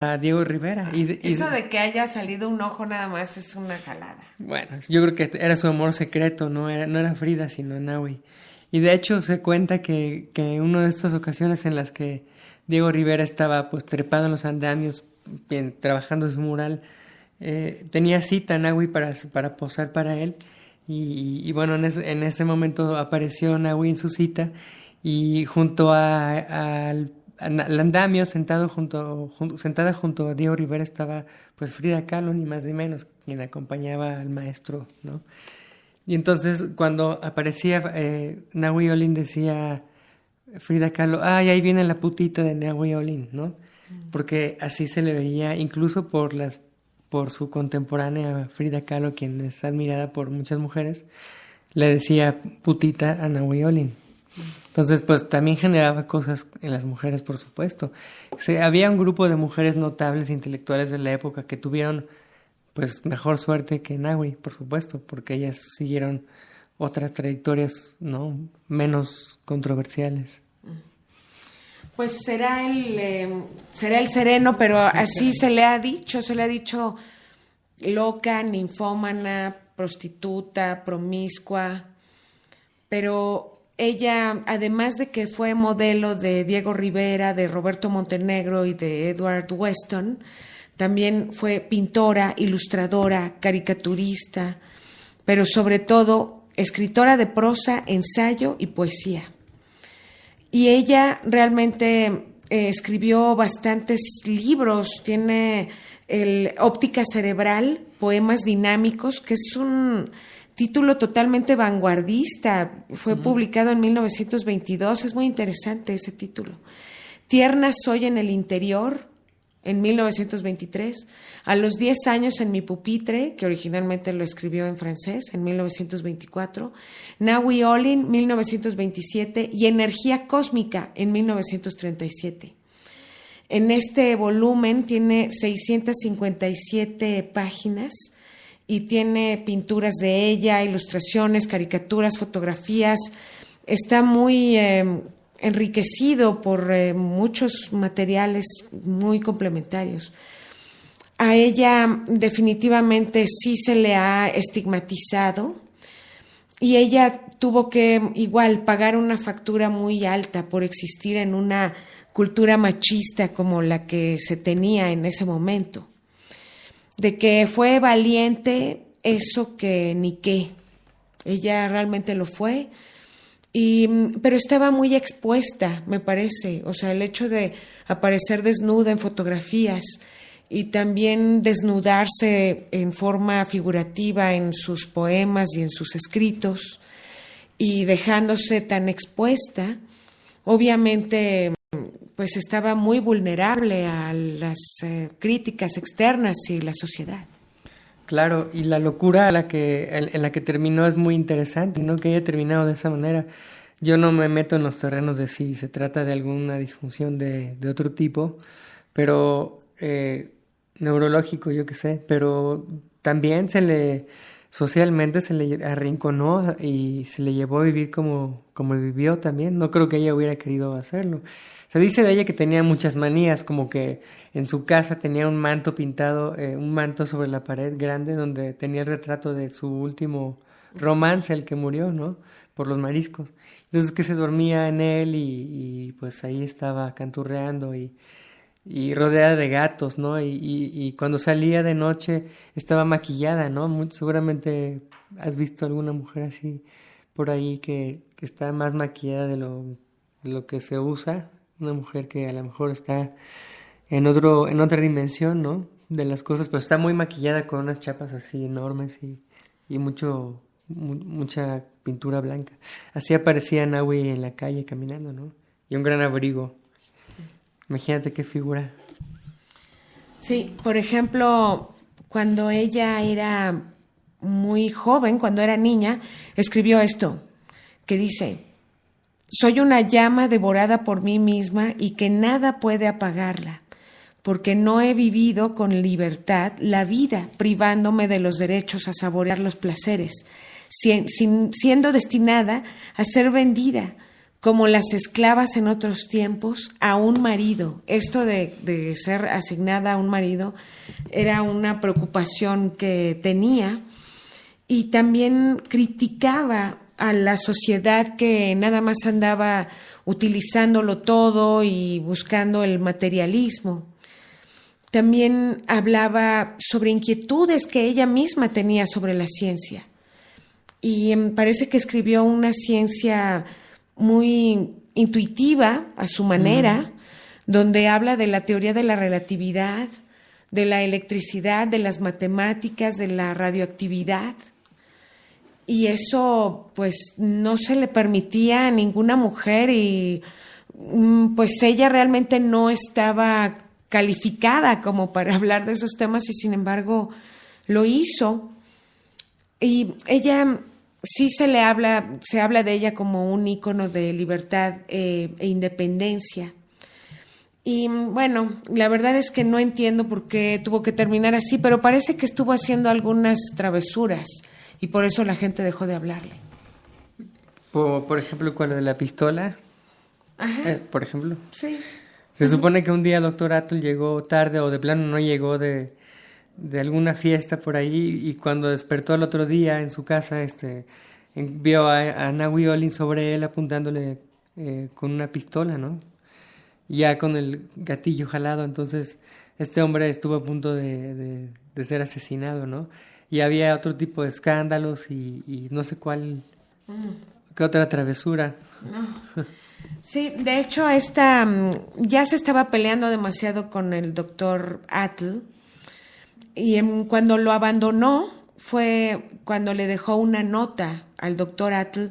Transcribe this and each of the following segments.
a Diego Rivera. Eso de que haya salido un ojo nada más es una jalada. Bueno, yo creo que era su amor secreto, no era Frida, sino Nahui. Y de hecho se cuenta que en una de estas ocasiones en las que Diego Rivera estaba pues trepado en los andamios, bien, trabajando su mural, tenía cita a Nahui para posar para él. Y bueno, en ese momento apareció Nahui en su cita y junto al andamio, sentada junto a Diego Rivera, estaba pues Frida Kahlo, ni más ni menos, quien acompañaba al maestro, ¿no? Y entonces cuando aparecía Nahui Olin, decía Frida Kahlo, ay, ahí viene la putita de Nahui Olin, ¿no? Porque así se le veía, incluso por su contemporánea Frida Kahlo, quien es admirada por muchas mujeres, le decía putita a Nahui Olin. Entonces, pues también generaba cosas en las mujeres, por supuesto. Había un grupo de mujeres notables e intelectuales de la época que tuvieron pues mejor suerte que Nahui, por supuesto, porque ellas siguieron otras trayectorias, ¿no?, menos controversiales. Pues será el sereno, pero así se le ha dicho loca, ninfómana, prostituta, promiscua, pero ella, además de que fue modelo de Diego Rivera, de Roberto Montenegro y de Edward Weston, también fue pintora, ilustradora, caricaturista, pero sobre todo escritora de prosa, ensayo y poesía. Y ella realmente escribió bastantes libros, tiene Óptica Cerebral, Poemas Dinámicos, que es un título totalmente vanguardista, fue publicado en 1922, es muy interesante ese título. Tierna soy en el interior, en 1923, a los 10 años en mi pupitre, que originalmente lo escribió en francés, en 1924, Nahui Olin, 1927, y Energía Cósmica, en 1937. En este volumen tiene 657 páginas y tiene pinturas de ella, ilustraciones, caricaturas, fotografías. Está muy enriquecido por muchos materiales muy complementarios. A ella definitivamente sí se le ha estigmatizado y ella tuvo que igual pagar una factura muy alta por existir en una cultura machista como la que se tenía en ese momento. De que fue valiente, eso que ni qué. Ella realmente lo fue. Pero estaba muy expuesta, me parece, o sea, el hecho de aparecer desnuda en fotografías y también desnudarse en forma figurativa en sus poemas y en sus escritos y dejándose tan expuesta, obviamente pues estaba muy vulnerable a las críticas externas y la sociedad. Claro, y la locura en la que terminó es muy interesante, ¿no? Que haya terminado de esa manera. Yo no me meto en los terrenos de si se trata de alguna disfunción de otro tipo, pero neurológico, yo qué sé, pero también socialmente se le arrinconó y se le llevó a vivir como vivió también. No creo que ella hubiera querido hacerlo. Se dice de ella que tenía muchas manías, como que en su casa tenía un manto pintado, un manto sobre la pared grande donde tenía el retrato de su último romance, el que murió, ¿no?, por los mariscos. Entonces que se dormía en él y pues ahí estaba canturreando y rodeada de gatos, ¿no? Y cuando salía de noche estaba maquillada, ¿no? Seguramente has visto alguna mujer así por ahí que está más maquillada de lo que se usa. Una mujer que a lo mejor está en otra dimensión, ¿no?, de las cosas, pero está muy maquillada con unas chapas así enormes y mucha pintura blanca. Así aparecía Nahui en la calle caminando, ¿no? Y un gran abrigo. Imagínate qué figura. Sí, por ejemplo, cuando ella era muy joven, cuando era niña, escribió esto, que dice: soy una llama devorada por mí misma y que nada puede apagarla, porque no he vivido con libertad la vida, privándome de los derechos a saborear los placeres, siendo destinada a ser vendida, como las esclavas en otros tiempos, a un marido. Esto de ser asignada a un marido era una preocupación que tenía, y también criticaba a la sociedad que nada más andaba utilizándolo todo y buscando el materialismo. También hablaba sobre inquietudes que ella misma tenía sobre la ciencia. Y parece que escribió una ciencia muy intuitiva a su manera, donde habla de la teoría de la relatividad, de la electricidad, de las matemáticas, de la radioactividad. Y eso pues no se le permitía a ninguna mujer, y pues ella realmente no estaba calificada como para hablar de esos temas, y sin embargo lo hizo. Y ella sí se habla de ella como un ícono de libertad e independencia. Y bueno, la verdad es que no entiendo por qué tuvo que terminar así, pero parece que estuvo haciendo algunas travesuras y por eso la gente dejó de hablarle. Por ejemplo, con lo de la pistola. Ajá. Por ejemplo. Sí. Se supone que un día el doctor Atle llegó tarde, o de plano no llegó de alguna fiesta por ahí, y cuando despertó al otro día en su casa, vio a Nahui Olin sobre él apuntándole con una pistola, ¿no? Ya con el gatillo jalado. Entonces este hombre estuvo a punto de ser asesinado, ¿no? Y había otro tipo de escándalos y no sé cuál, qué otra travesura. No. Sí, de hecho ya se estaba peleando demasiado con el doctor Atle, y cuando lo abandonó fue cuando le dejó una nota al doctor Atle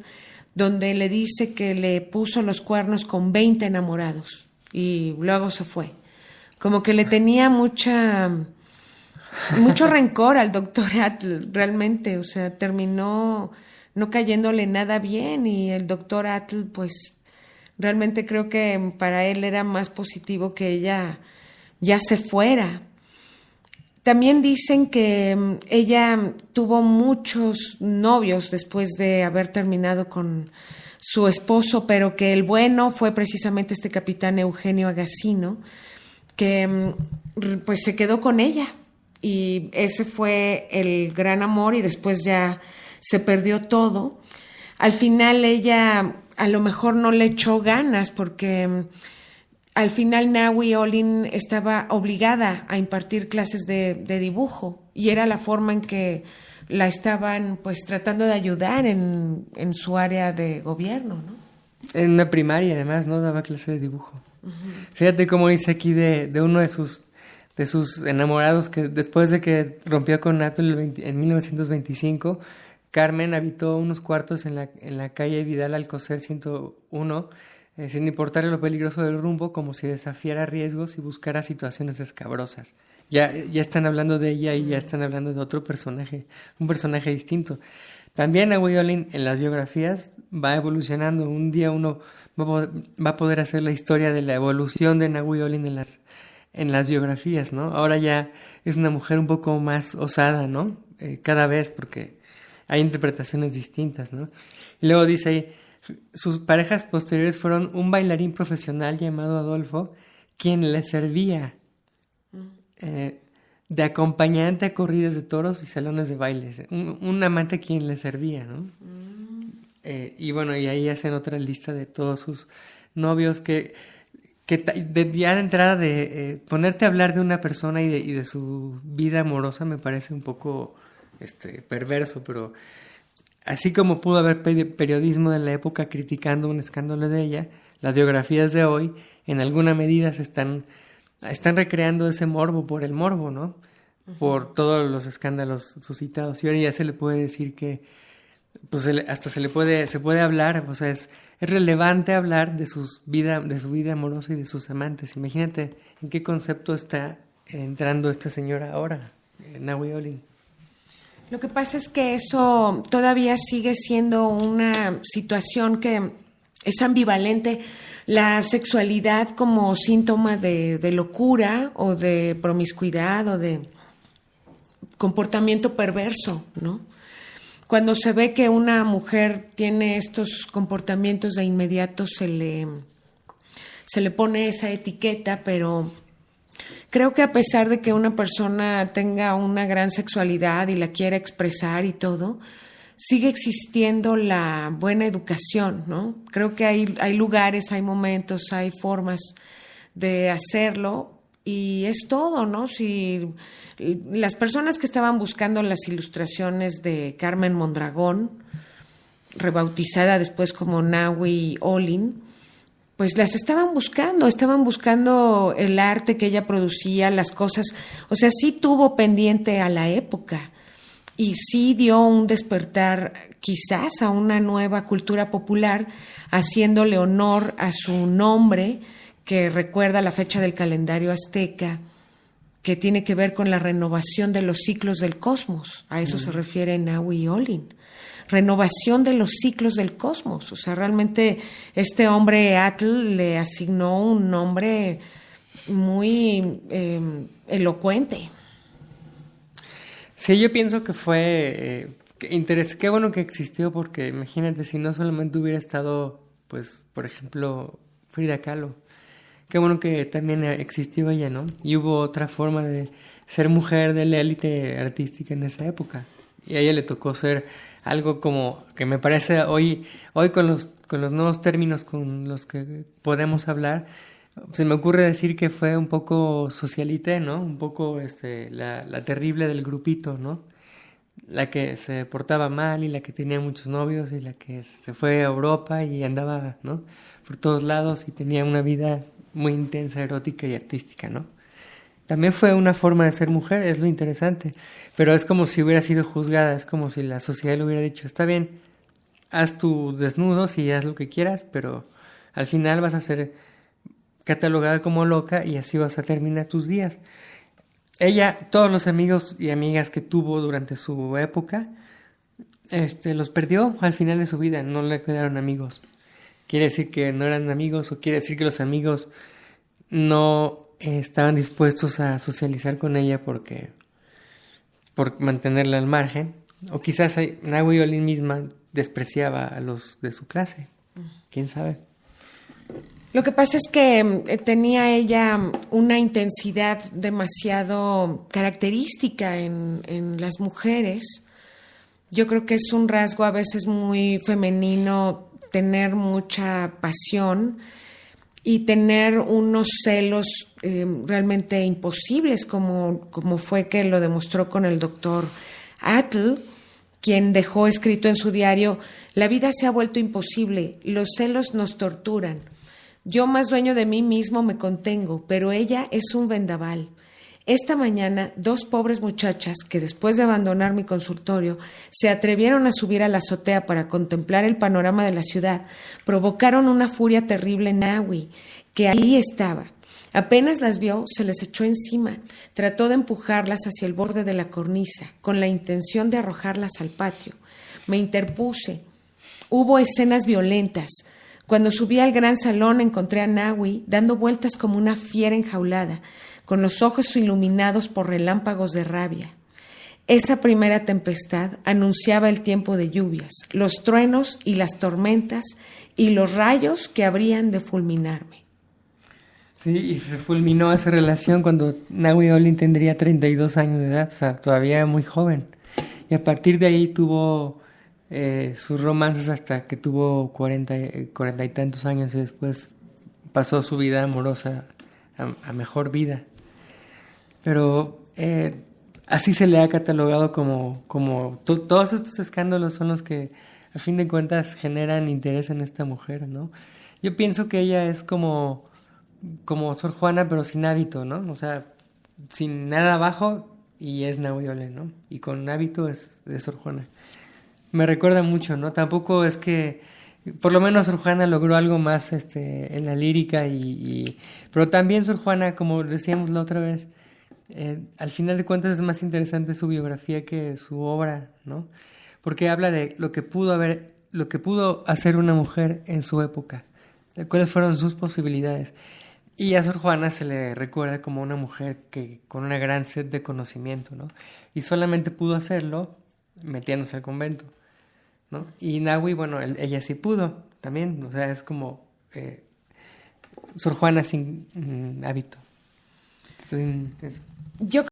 donde le dice que le puso los cuernos con 20 enamorados y luego se fue. Como que le tenía mucho rencor al doctor Atle, realmente. O sea, terminó no cayéndole nada bien, y el doctor Atle pues realmente creo que para él era más positivo que ella ya se fuera. También dicen que ella tuvo muchos novios después de haber terminado con su esposo, pero que el bueno fue precisamente este capitán Eugenio Agassino, que pues se quedó con ella, y ese fue el gran amor, y después ya se perdió todo. Al final ella a lo mejor no le echó ganas, porque al final Nahui Olin estaba obligada a impartir clases de dibujo, y era la forma en que la estaban pues tratando de ayudar en su área de gobierno, ¿no? En una primaria además, ¿no? Daba clase de dibujo. Uh-huh. Fíjate cómo dice aquí de uno de sus enamorados, que después de que rompió con Atle en 1925, Carmen habitó unos cuartos en la calle Vidal Alcocer 101, sin importarle lo peligroso del rumbo, como si desafiara riesgos y buscara situaciones escabrosas. Ya están hablando de ella, y ya están hablando de otro personaje, un personaje distinto. También Nahui Olin en las biografías va evolucionando. Un día uno va a poder hacer la historia de la evolución de Nahui Olin en las biografías, ¿no? Ahora ya es una mujer un poco más osada, ¿no? Cada vez, porque hay interpretaciones distintas, ¿no? Y luego dice ahí, sus parejas posteriores fueron un bailarín profesional llamado Adolfo, quien le servía de acompañante a corridas de toros y salones de bailes. Un amante quien le servía, ¿no? Y bueno, y ahí hacen otra lista de todos sus novios que ya de entrada de ponerte a hablar de una persona y de su vida amorosa me parece un poco perverso, pero así como pudo haber periodismo de la época criticando un escándalo de ella, las biografías de hoy en alguna medida están recreando ese morbo por el morbo, ¿no? Uh-huh. Por todos los escándalos suscitados. Y ahora ya se le puede decir que pues hasta se puede hablar, o sea, es relevante hablar de su vida amorosa y de sus amantes. Imagínate en qué concepto está entrando esta señora ahora, Nahui Olin. Lo que pasa es que eso todavía sigue siendo una situación que es ambivalente. La sexualidad como síntoma de locura o de promiscuidad o de comportamiento perverso, ¿no? cuando se ve que una mujer tiene estos comportamientos, de inmediato se le pone esa etiqueta, pero creo que a pesar de que una persona tenga una gran sexualidad y la quiera expresar y todo, sigue existiendo la buena educación, ¿no? Creo que hay lugares, hay momentos, hay formas de hacerlo y es todo, ¿no? Si las personas que estaban buscando las ilustraciones de Carmen Mondragón, rebautizada después como Nahui Olin, pues las estaban buscando el arte que ella producía, las cosas, o sea, sí tuvo pendiente a la época y sí dio un despertar quizás a una nueva cultura popular, haciéndole honor a su nombre, que recuerda la fecha del calendario azteca, que tiene que ver con la renovación de los ciclos del cosmos. A eso se refiere Nahui Olin. Renovación de los ciclos del cosmos. O sea, realmente este hombre Atl le asignó un nombre muy elocuente. Sí, yo pienso que fue qué bueno que existió, porque imagínate si no solamente hubiera estado, pues, por ejemplo, Frida Kahlo. Qué bueno que también existió ella, ¿no? Y hubo otra forma de ser mujer de la élite artística en esa época. Y a ella le tocó ser algo como que me parece hoy con los nuevos términos con los que podemos hablar, se me ocurre decir que fue un poco socialite, ¿no? Un poco la terrible del grupito, ¿no? La que se portaba mal y la que tenía muchos novios y la que se fue a Europa y andaba, ¿no?, por todos lados y tenía una vida muy intensa, erótica y artística, ¿no? También fue una forma de ser mujer, es lo interesante, pero es como si hubiera sido juzgada, es como si la sociedad le hubiera dicho, está bien, haz tus desnudos y haz lo que quieras, pero al final vas a ser catalogada como loca y así vas a terminar tus días. Ella, todos los amigos y amigas que tuvo durante su época, los perdió al final de su vida, no le quedaron amigos. Quiere decir que no eran amigos, o quiere decir que los amigos no estaban dispuestos a socializar con ella por mantenerla al margen, o quizás Nahui Olin misma despreciaba a los de su clase, quién sabe. Lo que pasa es que tenía ella una intensidad demasiado característica en las mujeres. Yo creo que es un rasgo a veces muy femenino tener mucha pasión y tener unos celos realmente imposibles, como fue que lo demostró con el doctor Atl, quien dejó escrito en su diario: la vida se ha vuelto imposible, los celos nos torturan. Yo, más dueño de mí mismo, me contengo, pero ella es un vendaval. Esta mañana, 2 pobres muchachas que, después de abandonar mi consultorio, se atrevieron a subir a la azotea para contemplar el panorama de la ciudad, provocaron una furia terrible en Nahui, que ahí estaba. Apenas las vio, se les echó encima, trató de empujarlas hacia el borde de la cornisa, con la intención de arrojarlas al patio. Me interpuse. Hubo escenas violentas. Cuando subí al gran salón encontré a Nahui dando vueltas como una fiera enjaulada, con los ojos iluminados por relámpagos de rabia. Esa primera tempestad anunciaba el tiempo de lluvias, los truenos y las tormentas y los rayos que habrían de fulminarme. Sí, y se fulminó esa relación cuando Nahui Olin tendría 32 años de edad, o sea, todavía muy joven. Y a partir de ahí tuvo sus romances hasta que tuvo 40 y tantos años y después pasó su vida amorosa a mejor vida. Pero así se le ha catalogado como todos estos escándalos son los que a fin de cuentas generan interés en esta mujer, ¿no? Yo pienso que ella es como Sor Juana, pero sin hábito, ¿no? O sea, sin nada abajo y es Nahui Olin, ¿no? Y con hábito es de Sor Juana. Me recuerda mucho, ¿no? Tampoco es que, por lo menos Sor Juana logró algo más en la lírica pero también Sor Juana, como decíamos la otra vez, al final de cuentas es más interesante su biografía que su obra, ¿no? Porque habla de lo que pudo hacer una mujer en su época, de cuáles fueron sus posibilidades. Y a Sor Juana se le recuerda como una mujer que con una gran sed de conocimiento, ¿no? Y solamente pudo hacerlo metiéndose al convento, ¿no? Y Nahui, bueno, ella sí pudo también, o sea, es como Sor Juana sin hábito. Sin eso. Yo